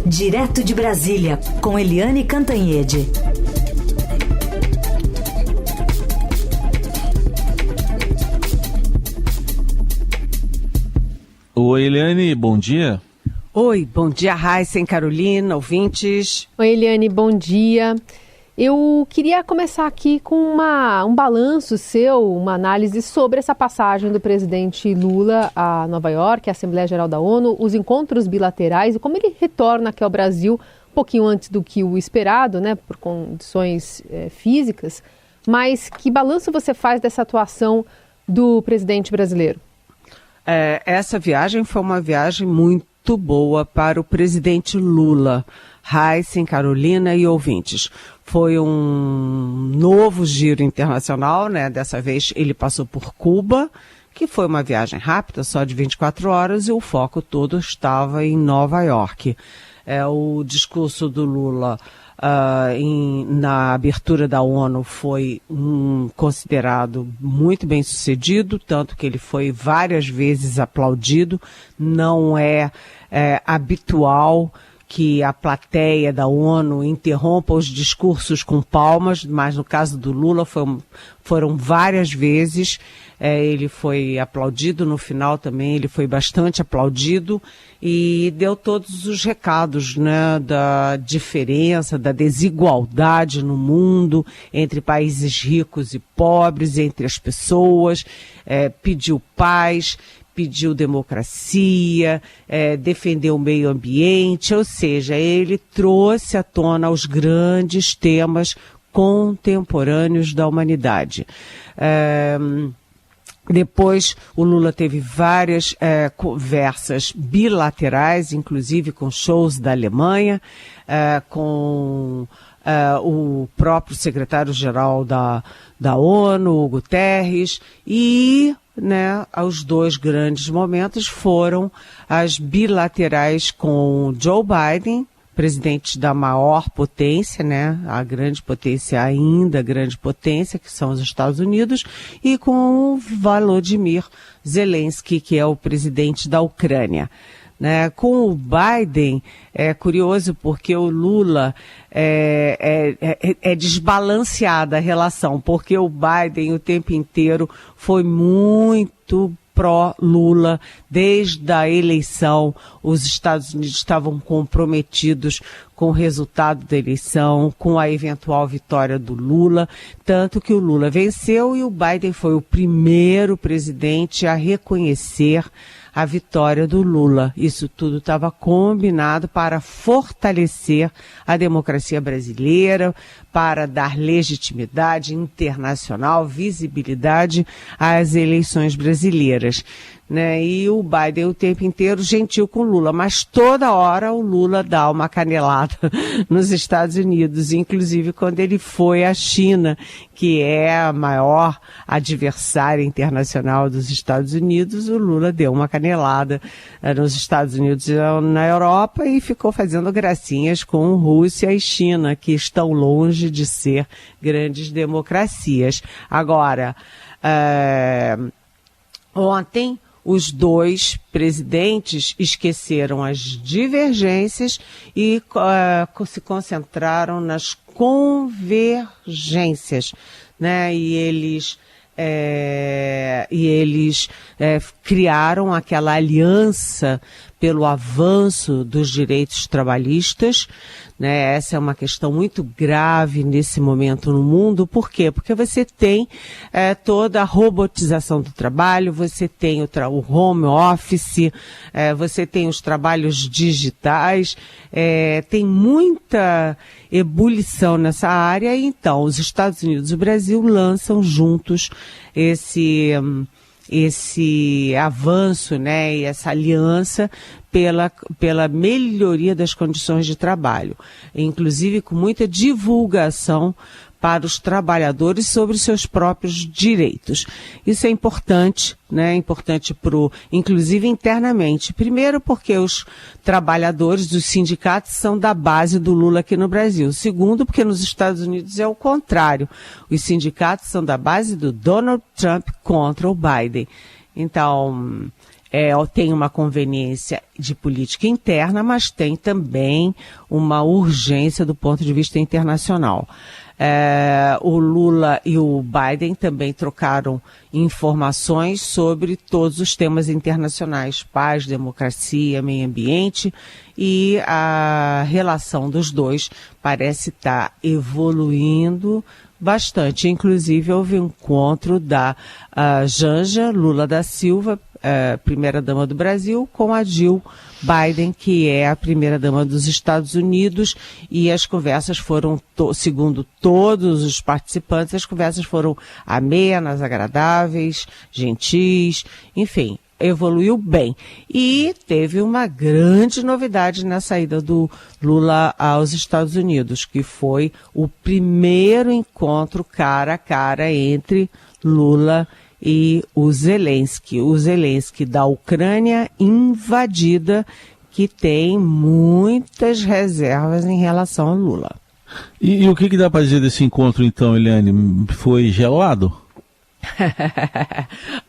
Direto de Brasília, com Eliane Cantanhede. Oi, Eliane, bom dia. Oi, bom dia, Raíssa e Carolina, ouvintes. Oi, Eliane, bom dia. Eu queria começar aqui com um balanço seu, uma análise sobre essa passagem do presidente Lula a Nova York, a Assembleia Geral da ONU, os encontros bilaterais e como ele retorna aqui ao Brasil um pouquinho antes do que o esperado, né, por condições físicas. Mas que balanço você faz dessa atuação do presidente brasileiro? Essa viagem foi uma viagem muito boa para o presidente Lula. Raíssa, Carolina e ouvintes. Foi um novo giro internacional, né? Dessa vez ele passou por Cuba, que foi uma viagem rápida, só de 24 horas, e o foco todo estava em Nova York. O discurso do Lula na abertura da ONU foi considerado muito bem sucedido, tanto que ele foi várias vezes aplaudido. Não é habitual que a plateia da ONU interrompa os discursos com palmas, mas no caso do Lula foram várias vezes. Ele foi aplaudido, no final também ele foi bastante aplaudido e deu todos os recados, né, da diferença, da desigualdade no mundo entre países ricos e pobres, entre as pessoas, pediu paz, pediu democracia, defendeu o meio ambiente, ou seja, ele trouxe à tona os grandes temas contemporâneos da humanidade. Depois, o Lula teve várias conversas bilaterais, inclusive com shows da Alemanha, com o próprio secretário-geral da ONU, o Guterres, e os dois grandes momentos foram as bilaterais com Joe Biden, presidente da maior potência, né, a grande potência ainda, grande potência, que são os Estados Unidos, e com o Volodymyr Zelensky, que é o presidente da Ucrânia. Com o Biden, é curioso porque o Lula é desbalanceada a relação, porque o Biden o tempo inteiro foi muito pró-Lula. Desde a eleição, os Estados Unidos estavam comprometidos com o resultado da eleição, com a eventual vitória do Lula, tanto que o Lula venceu e o Biden foi o primeiro presidente a reconhecer a vitória do Lula. Isso tudo estava combinado para fortalecer a democracia brasileira, para dar legitimidade internacional, visibilidade às eleições brasileiras. E o Biden o tempo inteiro gentil com o Lula, mas toda hora o Lula dá uma canelada nos Estados Unidos, inclusive quando ele foi à China, que é a maior adversária internacional dos Estados Unidos, o Lula deu uma canelada nos Estados Unidos e na Europa e ficou fazendo gracinhas com Rússia e China, que estão longe de ser grandes democracias. Agora, ontem, os dois presidentes esqueceram as divergências e se concentraram nas convergências, E eles criaram aquela aliança pelo avanço dos direitos trabalhistas, Essa é uma questão muito grave nesse momento no mundo. Por quê? Porque você tem toda a robotização do trabalho, você tem o home office, você tem os trabalhos digitais, tem muita ebulição nessa área. E então, os Estados Unidos e o Brasil lançam juntos esse avanço, e essa aliança pela melhoria das condições de trabalho, inclusive com muita divulgação para os trabalhadores sobre seus próprios direitos. Isso é importante, Importante inclusive internamente. Primeiro porque os trabalhadores dos sindicatos são da base do Lula aqui no Brasil. Segundo, porque nos Estados Unidos é o contrário. Os sindicatos são da base do Donald Trump contra o Biden. Então, tem uma conveniência de política interna, mas tem também uma urgência do ponto de vista internacional. O Lula e o Biden também trocaram informações sobre todos os temas internacionais, paz, democracia, meio ambiente, e a relação dos dois parece estar evoluindo bastante. Inclusive, houve um encontro da Janja Lula da Silva, primeira-dama do Brasil, com a Jill Biden, que é a primeira-dama dos Estados Unidos, e as conversas foram, segundo todos os participantes, as conversas foram amenas, agradáveis, gentis, enfim, evoluiu bem. E teve uma grande novidade na saída do Lula aos Estados Unidos, que foi o primeiro encontro cara a cara entre Lula e o Zelensky da Ucrânia invadida, que tem muitas reservas em relação ao Lula. E o que dá para dizer desse encontro, então, Eliane? Foi gelado?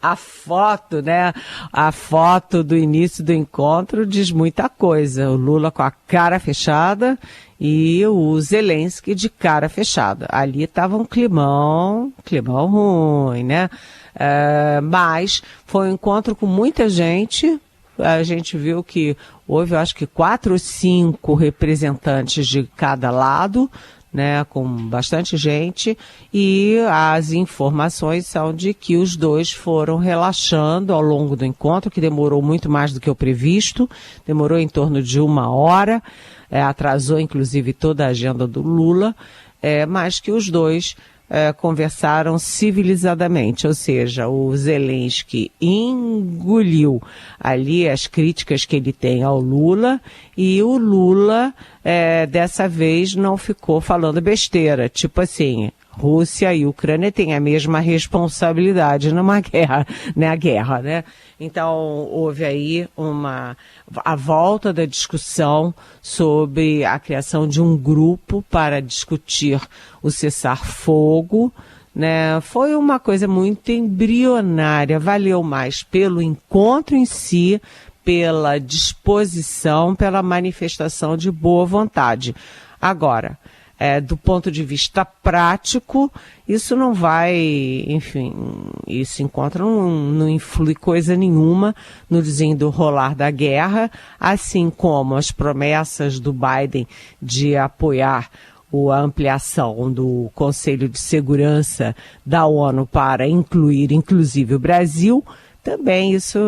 A foto, né? A foto do início do encontro diz muita coisa. O Lula com a cara fechada e o Zelensky de cara fechada. Ali estava um climão ruim, né? Mas foi um encontro com muita gente. A gente viu que houve, eu acho que 4 ou 5 representantes de cada lado, né, com bastante gente, e as informações são de que os dois foram relaxando ao longo do encontro, que demorou muito mais do que o previsto, demorou em torno de 1 hora, atrasou inclusive toda a agenda do Lula, mas que os dois conversaram civilizadamente, ou seja, o Zelensky engoliu ali as críticas que ele tem ao Lula, e o Lula dessa vez não ficou falando besteira, tipo assim, Rússia e Ucrânia têm a mesma responsabilidade numa guerra, né? Então, houve aí a volta da discussão sobre a criação de um grupo para discutir o cessar-fogo, né? Foi uma coisa muito embrionária, valeu mais pelo encontro em si, pela disposição, pela manifestação de boa vontade. Agora, do ponto de vista prático, isso não vai, enfim, esse encontro não influi coisa nenhuma no desenrolar da guerra, assim como as promessas do Biden de apoiar a ampliação do Conselho de Segurança da ONU para incluir, inclusive, o Brasil. Também isso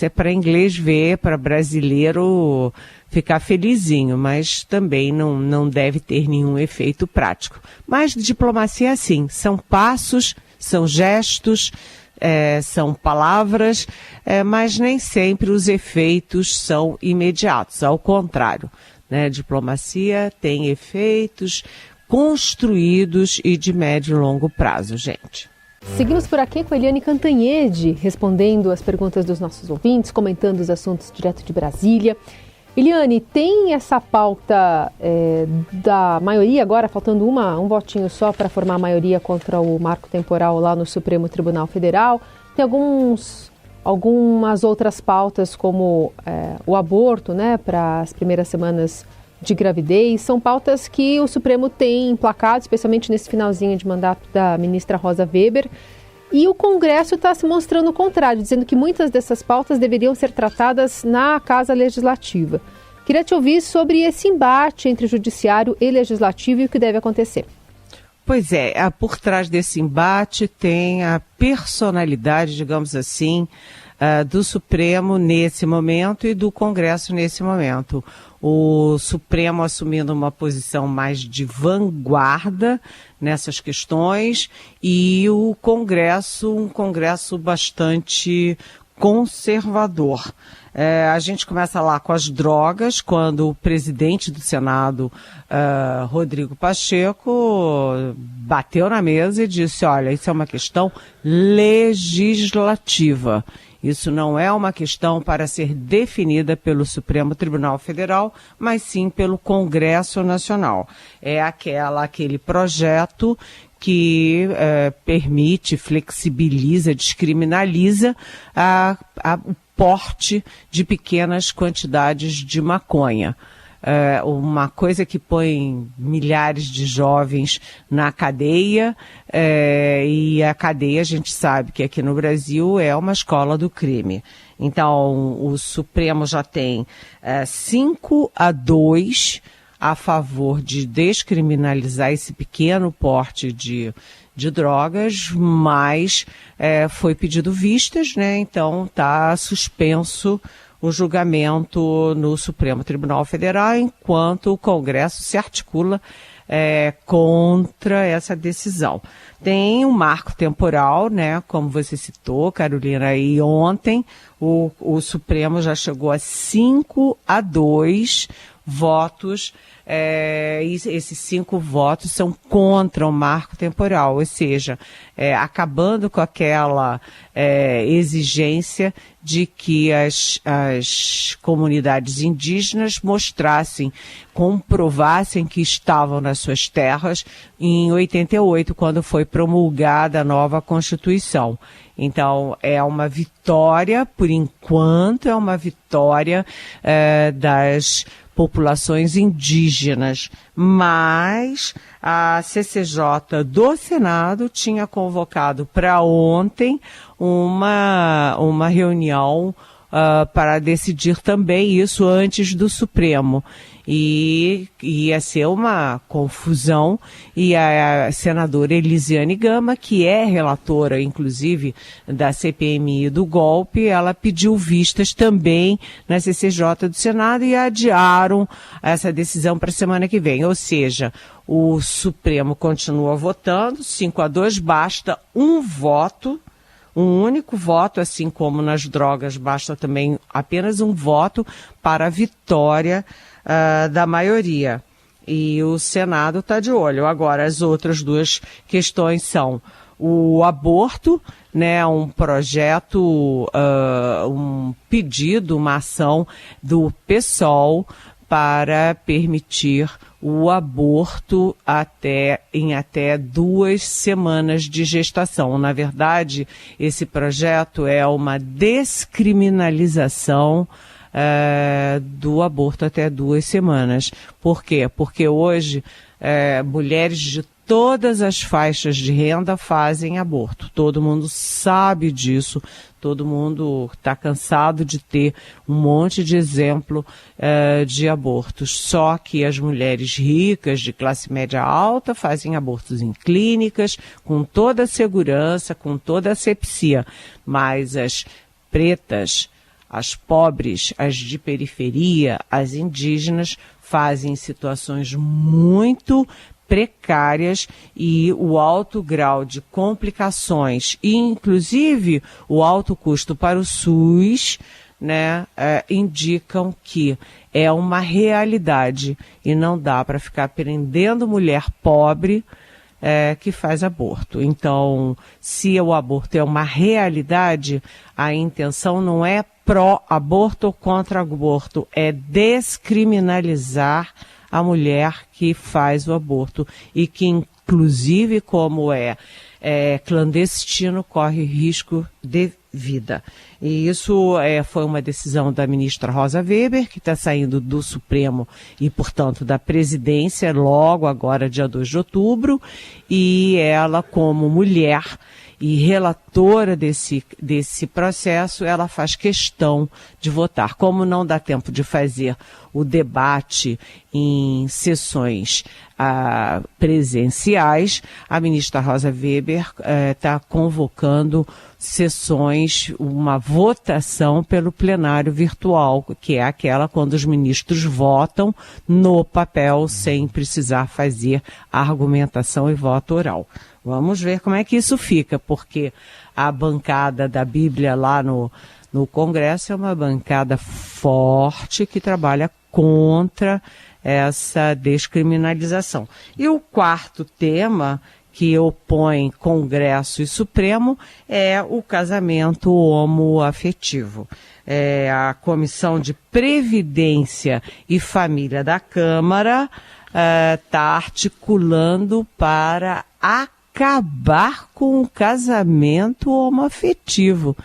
é para inglês ver, para brasileiro ficar felizinho, mas também não deve ter nenhum efeito prático. Mas diplomacia é assim, são passos, são gestos, são palavras, mas nem sempre os efeitos são imediatos, ao contrário, né? Diplomacia tem efeitos construídos e de médio e longo prazo, gente. Seguimos por aqui com a Eliane Cantanhede, respondendo as perguntas dos nossos ouvintes, comentando os assuntos direto de Brasília. Eliane, tem essa pauta da maioria agora, faltando um votinho só para formar a maioria contra o marco temporal lá no Supremo Tribunal Federal. Tem algumas outras pautas, como o aborto, né, para as primeiras semanas de gravidez. São pautas que o Supremo tem emplacado, especialmente nesse finalzinho de mandato da ministra Rosa Weber. E o Congresso está se mostrando o contrário, dizendo que muitas dessas pautas deveriam ser tratadas na Casa Legislativa. Queria te ouvir sobre esse embate entre Judiciário e Legislativo e o que deve acontecer. Pois por trás desse embate tem a personalidade, digamos assim, do Supremo nesse momento e do Congresso nesse momento. O Supremo assumindo uma posição mais de vanguarda nessas questões e o Congresso, um Congresso bastante conservador. A gente começa lá com as drogas, quando o presidente do Senado, Rodrigo Pacheco, bateu na mesa e disse, olha, isso é uma questão legislativa. Isso não é uma questão para ser definida pelo Supremo Tribunal Federal, mas sim pelo Congresso Nacional. É aquele projeto que permite, flexibiliza, descriminaliza o porte de pequenas quantidades de maconha. Uma coisa que põe milhares de jovens na cadeia, e a cadeia, a gente sabe que aqui no Brasil é uma escola do crime. Então, o Supremo já tem 5-2 a favor de descriminalizar esse pequeno porte de drogas, mas foi pedido vistas, né? Então está suspenso o julgamento no Supremo Tribunal Federal, enquanto o Congresso se articula contra essa decisão. Tem um marco temporal, né? Como você citou, Carolina, e ontem o Supremo já chegou a 5-2 votos, e esses 5 votos são contra o marco temporal, ou seja, acabando com aquela exigência de que as comunidades indígenas comprovassem que estavam nas suas terras em 88, quando foi promulgada a nova Constituição. Então, é uma vitória, por enquanto, é uma vitória das populações indígenas, mas a CCJ do Senado tinha convocado para ontem uma reunião para decidir também isso antes do Supremo. E ia ser uma confusão, e a senadora Elisiane Gama, que é relatora, inclusive, da CPMI do golpe, ela pediu vistas também na CCJ do Senado e adiaram essa decisão para a semana que vem. Ou seja, o Supremo continua votando, 5-2, basta um voto, um único voto, assim como nas drogas, basta também apenas um voto para a vitória da maioria. E o Senado está de olho. Agora, as outras duas questões são o aborto, né, um projeto, um pedido, uma ação do PSOL para permitir o aborto em até 2 semanas de gestação. Na verdade, esse projeto é uma descriminalização do aborto até 2 semanas. Por quê? Porque hoje mulheres de todas as faixas de renda fazem aborto. Todo mundo sabe disso, todo mundo está cansado de ter um monte de exemplo de abortos. Só que as mulheres ricas, de classe média alta, fazem abortos em clínicas, com toda a segurança, com toda a asepsia. Mas as pretas, as pobres, as de periferia, as indígenas, fazem situações muito precárias, e o alto grau de complicações e, inclusive, o alto custo para o SUS, né, indicam que é uma realidade e não dá para ficar prendendo mulher pobre que faz aborto. Então, se o aborto é uma realidade, a intenção não é pró-aborto ou contra-aborto, é descriminalizar a mulher que faz o aborto e que, inclusive, como é clandestino, corre risco de vida. E isso foi uma decisão da ministra Rosa Weber, que está saindo do Supremo e, portanto, da presidência logo agora, dia 2 de outubro, e ela, como mulher e relatora desse processo, ela faz questão de votar. Como não dá tempo de fazer o debate em sessões presenciais, a ministra Rosa Weber está convocando sessões, uma votação pelo plenário virtual, que é aquela quando os ministros votam no papel sem precisar fazer argumentação e voto oral. Vamos ver como é que isso fica, porque a bancada da Bíblia lá no Congresso é uma bancada forte que trabalha contra essa descriminalização. E o quarto tema que opõe Congresso e Supremo é o casamento homoafetivo. A Comissão de Previdência e Família da Câmara está articulando para acabar com o casamento homoafetivo.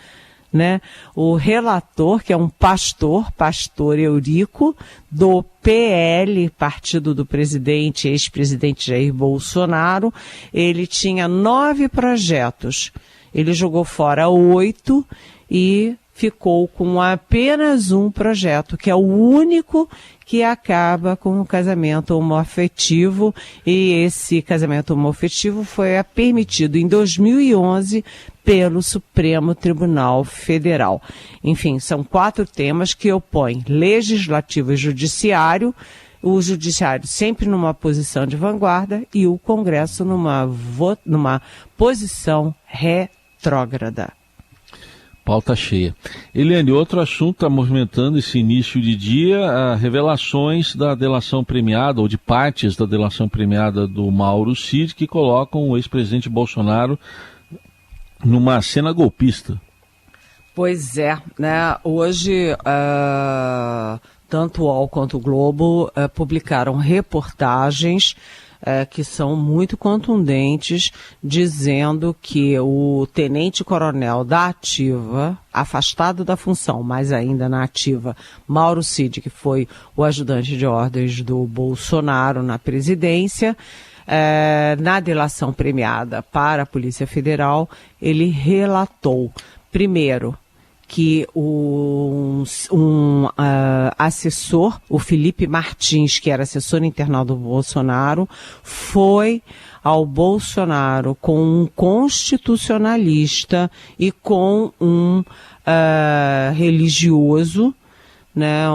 né, o relator, que é um pastor Eurico, do PL, partido do presidente, ex-presidente Jair Bolsonaro, ele tinha 9 projetos. Ele jogou fora 8 e ficou com apenas um projeto, que é o único que acaba com o casamento homoafetivo, e esse casamento homoafetivo foi permitido em 2011 pelo Supremo Tribunal Federal. Enfim, são 4 temas que opõem legislativo e judiciário, o judiciário sempre numa posição de vanguarda e o Congresso numa posição retrógrada. Pauta cheia. Eliane, outro assunto está movimentando esse início de dia, revelações da delação premiada, ou de partes da delação premiada do Mauro Cid, que colocam o ex-presidente Bolsonaro numa cena golpista. Pois é, né? Hoje, tanto o UOL quanto o Globo publicaram reportagens que são muito contundentes, dizendo que o tenente-coronel da ativa, afastado da função, mas ainda na ativa, Mauro Cid, que foi o ajudante de ordens do Bolsonaro na presidência, na delação premiada para a Polícia Federal, ele relatou, primeiro, que um assessor, o Felipe Martins, que era assessor internal do Bolsonaro, foi ao Bolsonaro com um constitucionalista e com um religioso, né,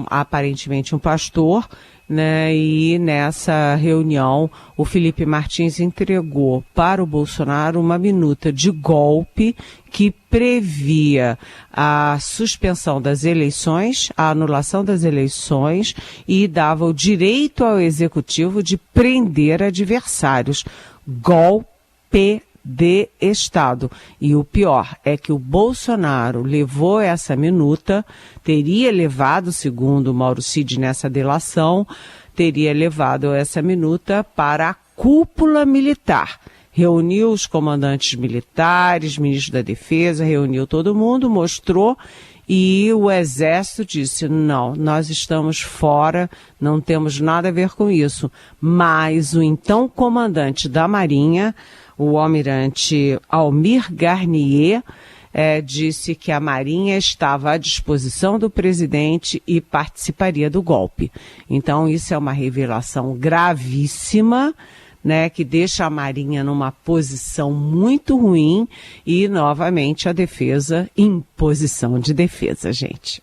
aparentemente um pastor, né, e nessa reunião o Felipe Martins entregou para o Bolsonaro uma minuta de golpe que previa a suspensão das eleições, a anulação das eleições e dava o direito ao executivo de prender adversários. Golpe de Estado. E o pior é que o Bolsonaro levou essa minuta, teria levado, segundo o Mauro Cid nessa delação, teria levado essa minuta para a cúpula militar. Reuniu os comandantes militares, ministro da Defesa, reuniu todo mundo, mostrou, e o Exército disse, não, nós estamos fora, não temos nada a ver com isso. Mas o então comandante da Marinha, o almirante Almir Garnier, disse que a Marinha estava à disposição do presidente e participaria do golpe. Então isso é uma revelação gravíssima, né, que deixa a Marinha numa posição muito ruim e, novamente, a defesa em posição de defesa, gente.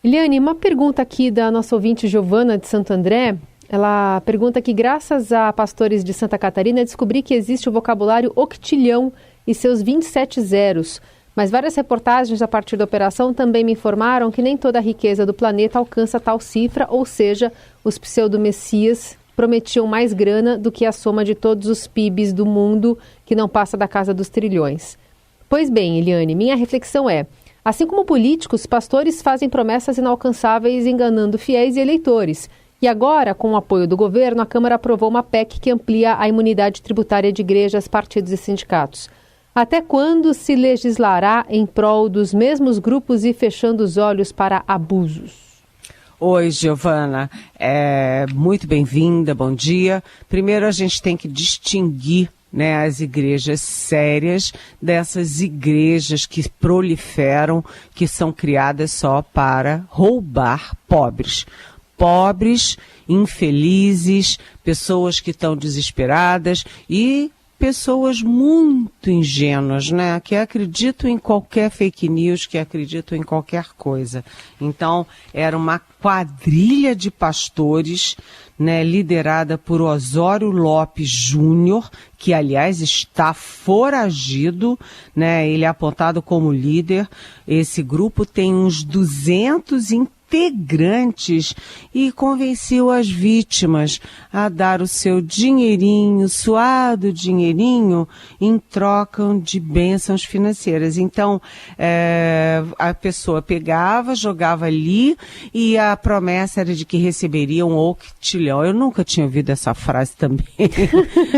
Eliane, uma pergunta aqui da nossa ouvinte Giovana de Santo André. Ela pergunta que, graças a pastores de Santa Catarina, descobri que existe o vocabulário octilhão e seus 27 zeros. Mas várias reportagens a partir da operação também me informaram que nem toda a riqueza do planeta alcança tal cifra, ou seja, os pseudo-messias prometiam mais grana do que a soma de todos os PIBs do mundo, que não passa da casa dos trilhões. Pois bem, Eliane, minha reflexão é, assim como políticos, pastores fazem promessas inalcançáveis enganando fiéis e eleitores. E agora, com o apoio do governo, a Câmara aprovou uma PEC que amplia a imunidade tributária de igrejas, partidos e sindicatos. Até quando se legislará em prol dos mesmos grupos e fechando os olhos para abusos? Oi, Giovana, muito bem-vinda, bom dia. Primeiro a gente tem que distinguir, né, as igrejas sérias dessas igrejas que proliferam, que são criadas só para roubar pobres. Pobres, infelizes, pessoas que estão desesperadas e pessoas muito ingênuas, né, que acreditam em qualquer fake news, que acreditam em qualquer coisa. Então, era uma quadrilha de pastores, né, liderada por Osório Lopes Júnior, que, aliás, está foragido, né, ele é apontado como líder. Esse grupo tem uns 200 integrantes e convenceu as vítimas a dar o seu dinheirinho, suado dinheirinho, em troca de bênçãos financeiras. Então, a pessoa pegava, jogava ali e a promessa era de que receberia um octilhão. Eu nunca tinha ouvido essa frase também.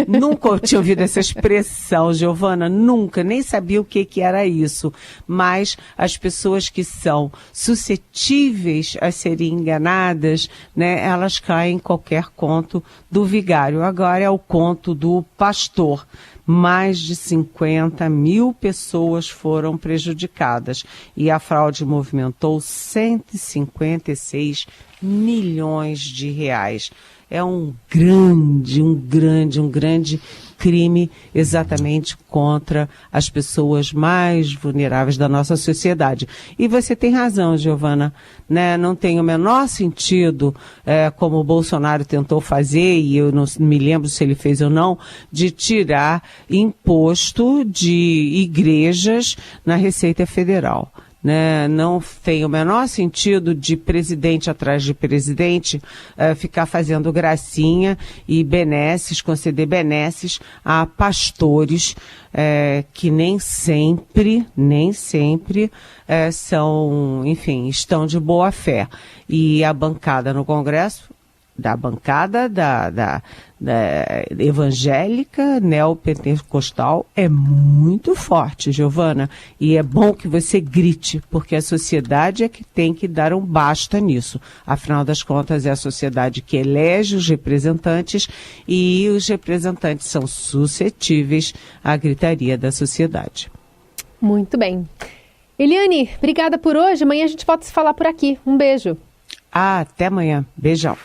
Nunca tinha ouvido essa expressão, Giovana, nunca, nem sabia o que era isso. Mas as pessoas que são suscetíveis a serem enganadas, né, elas caem em qualquer conto do vigário. Agora é o conto do pastor. Mais de 50 mil pessoas foram prejudicadas e a fraude movimentou 156 milhões de reais. É um grande crime exatamente contra as pessoas mais vulneráveis da nossa sociedade. E você tem razão, Giovana, né? Não tem o menor sentido, como o Bolsonaro tentou fazer, e eu não me lembro se ele fez ou não, de tirar imposto de igrejas na Receita Federal. Né? Não tem o menor sentido de presidente atrás de presidente ficar fazendo gracinha e benesses, conceder benesses a pastores que nem sempre são, enfim, estão de boa fé. E a bancada no Congresso, da bancada da evangélica neopentecostal é muito forte, Giovana, e é bom que você grite, porque a sociedade é que tem que dar um basta nisso. Afinal das contas, é a sociedade que elege os representantes e os representantes são suscetíveis à gritaria da sociedade. Muito bem. Eliane, obrigada por hoje. Amanhã a gente volta a se falar por aqui. Um beijo. Até amanhã. Beijão.